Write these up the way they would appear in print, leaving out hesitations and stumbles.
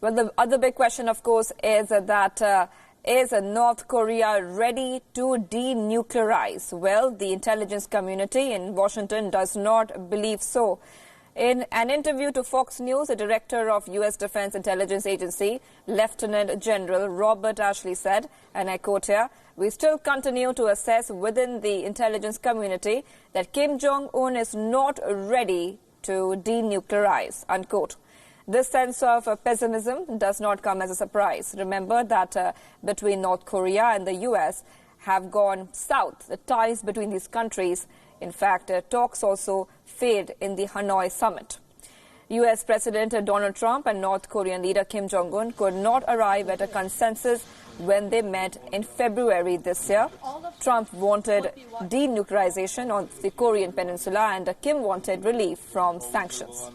Well, the other big question, of course, is that is North Korea ready to denuclearize? Well, the intelligence community in Washington does not believe so. In an interview to Fox News, the director of U.S. Defense Intelligence Agency, Lieutenant General Robert Ashley said, and I quote here, "We still continue to assess within the intelligence community that Kim Jong-un is not ready to denuclearize," unquote. This sense of pessimism does not come as a surprise. Remember that between North Korea and the U.S. have gone south. The ties between these countries, in fact, talks also failed in the Hanoi summit. U.S. President Donald Trump and North Korean leader Kim Jong-un could not arrive at a consensus when they met in February this year. Trump wanted denuclearization of the Korean peninsula and Kim wanted relief from sanctions.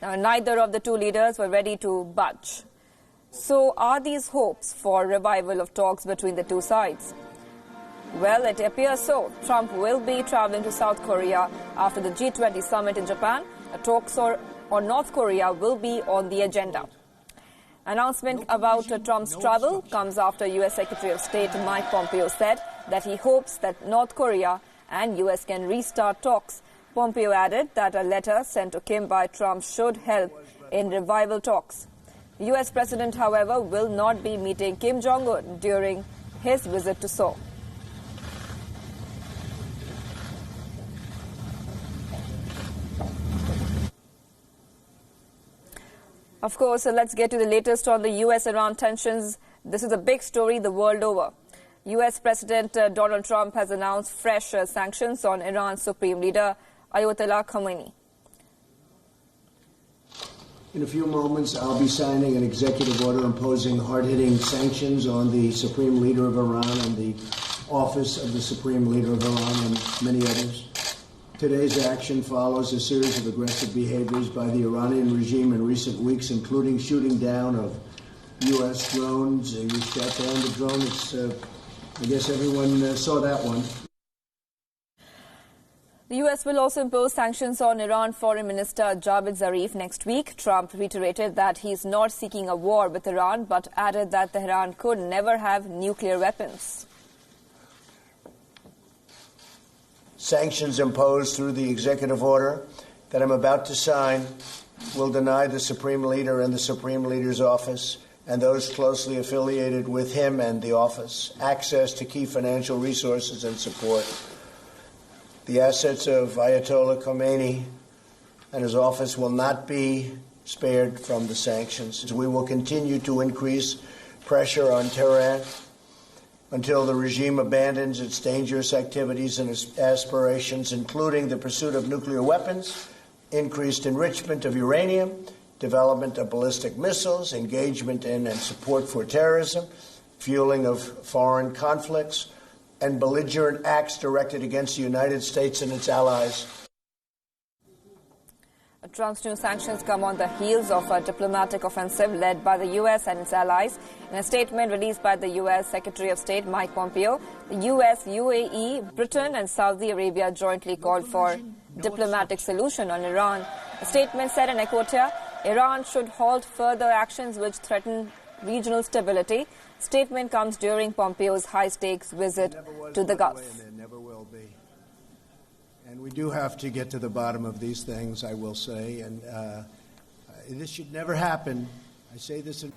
Now, neither of the two leaders were ready to budge. So, are these hopes for revival of talks between the two sides? Well, it appears so. Trump will be traveling to South Korea after the G20 summit in Japan. Talks on North Korea will be on the agenda. Announcement about Trump's travel comes after U.S. Secretary of State Mike Pompeo said that he hopes that North Korea and U.S. can restart talks. Pompeo added that a letter sent to Kim by Trump should help in revival talks. The U.S. president, however, will not be meeting Kim Jong-un during his visit to Seoul. Of course, let's get to the latest on the U.S.-Iran tensions. This is a big story the world over. U.S. President Donald Trump has announced fresh sanctions on Iran's supreme leader, Ayatollah Khamenei. In a few moments, I'll be signing an executive order imposing hard-hitting sanctions on the supreme leader of Iran and the office of the supreme leader of Iran and many others. Today's action follows a series of aggressive behaviors by the Iranian regime in recent weeks, including shooting down of U.S. drones. You shot down the drone. I guess everyone saw that one. The U.S. will also impose sanctions on Iran Foreign Minister Javad Zarif next week. Trump reiterated that he is not seeking a war with Iran, but added that Tehran could never have nuclear weapons. Sanctions imposed through the executive order that I'm about to sign will deny the Supreme Leader and the Supreme Leader's office and those closely affiliated with him and the office access to key financial resources and support. The assets of Ayatollah Khamenei and his office will not be spared from the sanctions. We will continue to increase pressure on Tehran until the regime abandons its dangerous activities and its aspirations, including the pursuit of nuclear weapons, increased enrichment of uranium, development of ballistic missiles, engagement in and support for terrorism, fueling of foreign conflicts, and belligerent acts directed against the United States and its allies. Trump's new sanctions come on the heels of a diplomatic offensive led by the U.S. and its allies. In a statement released by the U.S. Secretary of State Mike Pompeo, the U.S., UAE, Britain and Saudi Arabia jointly called for diplomatic solution on Iran. The statement said, and I quote here, "Iran should halt further actions which threaten regional stability." Statement comes during Pompeo's high-stakes visit to the Gulf. There never will be. And we do have to get to the bottom of these things, I will say. And this should never happen. I say this in